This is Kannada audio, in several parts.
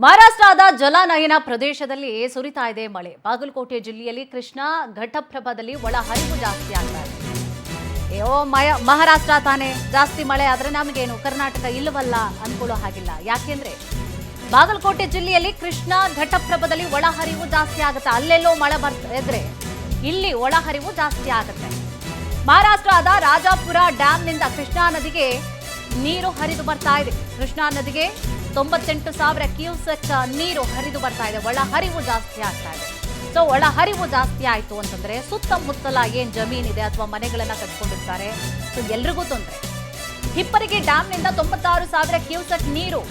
ಮಹಾರಾಷ್ಟ್ರದ ಜಲಾನಯನ ಪ್ರದೇಶದಲ್ಲಿ ಸುರಿತಾ ಇದೆ ಮಳೆ. ಬಾಗಲಕೋಟೆ ಜಿಲ್ಲೆಯಲ್ಲಿ ಕೃಷ್ಣಾ ಘಟಪ್ರಭಾದಲ್ಲಿ ಒಳಹರಿವು ಜಾಸ್ತಿ ಆಗ್ತಾ ಇದೆ. ಮಹಾರಾಷ್ಟ್ರ ತಾನೇ ಜಾಸ್ತಿ ಮಳೆ ಆದ್ರೆ ನಮಗೇನು ಕರ್ನಾಟಕ ಇಲ್ಲವಲ್ಲ ಅನ್ಕೊಳ್ಳೋ ಹಾಗಿಲ್ಲ. ಯಾಕೆಂದ್ರೆ ಬಾಗಲಕೋಟೆ ಜಿಲ್ಲೆಯಲ್ಲಿ ಕೃಷ್ಣಾ ಘಟಪ್ರಭಾದಲ್ಲಿ ಒಳಹರಿವು ಜಾಸ್ತಿ ಆಗುತ್ತೆ. ಅಲ್ಲೆಲ್ಲೋ ಮಳೆ ಬರ್ತಿದ್ರೆ ಇಲ್ಲಿ ಒಳಹರಿವು ಜಾಸ್ತಿ ಆಗುತ್ತೆ. ಮಹಾರಾಷ್ಟ್ರದ ರಾಜಾಪುರ ಡ್ಯಾಂನಿಂದ ಕೃಷ್ಣಾ ನದಿಗೆ ನೀರು ಹರಿದು ಬರ್ತಾ ಇದೆ. ಕೃಷ್ಣಾ ನದಿಗೆ 98,000 ಕ್ಯೂಸೆಕ್ ನೀರು ಹರಿದು ಬರ್ತಾ ಇದೆ. ಒಳಹರಿವು ಜಾಸ್ತಿ ಆಗ್ತಾ ಇದೆ. ಸೊ ಒಳಹರಿವು ಜಾಸ್ತಿ ಆಯ್ತು ಅಂತಂದ್ರೆ ಸುತ್ತಮುತ್ತಲ ಏನ್ ಜಮೀನಿದೆ ಅಥವಾ ಮನೆಗಳನ್ನ ಕಟ್ಕೊಂಡಿರ್ತಾರೆ, ಸೊ ಎಲ್ರಿಗೂ ತೊಂದರೆ. ಹಿಪ್ಪರಿಗೆ ಡ್ಯಾಂನಿಂದ 96,000 ಕ್ಯೂಸೆಕ್ ನೀರು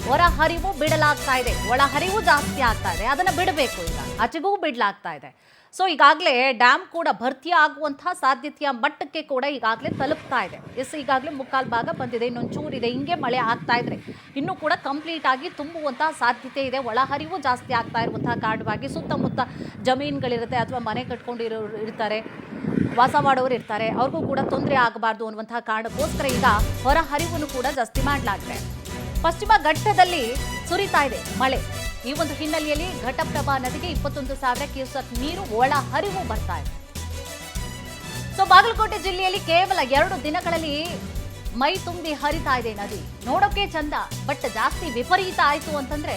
ಹೊರ ಹರಿವು ಬಿಡಲಾಗ್ತಾ ಇದೆ. ಒಳಹರಿವು ಜಾಸ್ತಿ ಆಗ್ತಾ ಇದೆ. ಅದನ್ನ ಬಿಡಬೇಕು, ಈಗ ಆಚೆಗೂ ಬಿಡಲಾಗ್ತಾ ಇದೆ. ಸೊ ಈಗಾಗಲೇ ಡ್ಯಾಮ್ ಕೂಡ ಭರ್ತಿ ಆಗುವಂತಹ ಸಾಧ್ಯತೆಯ ಮಟ್ಟಕ್ಕೆ ಕೂಡ ಈಗಾಗಲೇ ತಲುಪ್ತಾ ಇದೆ. ಈಗಾಗಲೇ ಮುಕ್ಕಾಲು ಭಾಗ ಬಂದಿದೆ, ಇನ್ನೊಂಚೂರಿದೆ. ಹಿಂಗೆ ಮಳೆ ಆಗ್ತಾ ಇದ್ರೆ ಇನ್ನೂ ಕೂಡ ಕಂಪ್ಲೀಟ್ ಆಗಿ ತುಂಬುವಂತಹ ಸಾಧ್ಯತೆ ಇದೆ. ಒಳಹರಿವು ಜಾಸ್ತಿ ಆಗ್ತಾ ಇರುವಂತಹ ಕಾರಣವಾಗಿ ಸುತ್ತಮುತ್ತ ಜಮೀನುಗಳಿರುತ್ತೆ ಅಥವಾ ಮನೆ ಇರ್ತಾರೆ, ವಾಸ ಮಾಡೋರು ಇರ್ತಾರೆ, ಅವ್ರಿಗೂ ಕೂಡ ತೊಂದರೆ ಆಗಬಾರ್ದು ಅನ್ನುವಂತಹ ಕಾರಣಕ್ಕೋಸ್ಕರ ಈಗ ಹೊರ ಹರಿವನ್ನು ಕೂಡ ಜಾಸ್ತಿ ಮಾಡಲಾಗಿದೆ. ಪಶ್ಚಿಮ ಘಟ್ಟದಲ್ಲಿ ಸುರಿತಾ ಇದೆ ಮಳೆ. ಈ ಒಂದು ಹಿನ್ನೆಲೆಯಲ್ಲಿ ಘಟಪ್ರಭಾ ನದಿಗೆ 21,000 ಕ್ಯೂಸೆಕ್ ನೀರು ಒಳ ಹರಿವು ಬರ್ತಾ ಇದೆ. ಸೊ ಬಾಗಲಕೋಟೆ ಜಿಲ್ಲೆಯಲ್ಲಿ ಕೇವಲ 2 ದಿನಗಳಲ್ಲಿ ಮೈ ತುಂಬಿ ಹರಿತಾ ಇದೆ ನದಿ. ನೋಡೋಕೆ ಚಂದ, ಬಟ್ ಜಾಸ್ತಿ ವಿಪರೀತ ಆಯ್ತು ಅಂತಂದ್ರೆ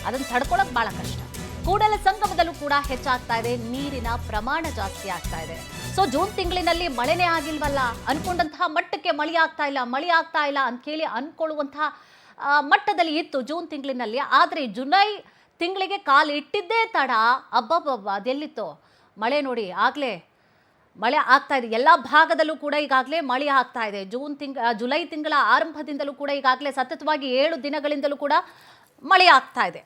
ಅದನ್ನ ತಡ್ಕೊಳಕ್ ಬಹಳ ಕಷ್ಟ. ಕೂಡಲ ಸಂಗಮದಲ್ಲೂ ಕೂಡ ಹೆಚ್ಚಾಗ್ತಾ ಇದೆ, ನೀರಿನ ಪ್ರಮಾಣ ಜಾಸ್ತಿ ಆಗ್ತಾ ಇದೆ. ಸೊ ಜೂನ್ ತಿಂಗಳಿನಲ್ಲಿ ಮಳೆನೇ ಆಗಿಲ್ವಲ್ಲ, ಅನ್ಕೊಂಡಂತಹ ಮಟ್ಟಕ್ಕೆ ಮಳೆ ಆಗ್ತಾ ಇಲ್ಲ ಅಂತ ಕೇಳಿ ಅನ್ಕೊಳ್ಳುವಂತಹ ಮಟ್ಟದಲ್ಲಿ ಇತ್ತು ಜೂನ್ ತಿಂಗಳಿನಲ್ಲಿ. ಆದರೆ ಜುಲೈ ತಿಂಗಳಿಗೆ ಕಾಲು ಇಟ್ಟಿದ್ದೇ ತಡ. ಅಬ್ಬಬ್ಬಬ್ಬ, ಅದೆಲ್ಲಿತ್ತು ಮಳೆ ನೋಡಿ. ಆಗಲೇ ಮಳೆ ಆಗ್ತಾ ಇದೆ ಎಲ್ಲ ಭಾಗದಲ್ಲೂ ಕೂಡ. ಈಗಾಗಲೇ ಮಳೆ ಆಗ್ತಾ ಇದೆ. ಜುಲೈ ತಿಂಗಳ ಆರಂಭದಿಂದಲೂ ಕೂಡ ಈಗಾಗಲೇ ಸತತವಾಗಿ 7 ದಿನಗಳಿಂದಲೂ ಕೂಡ ಮಳೆ ಆಗ್ತಾ ಇದೆ.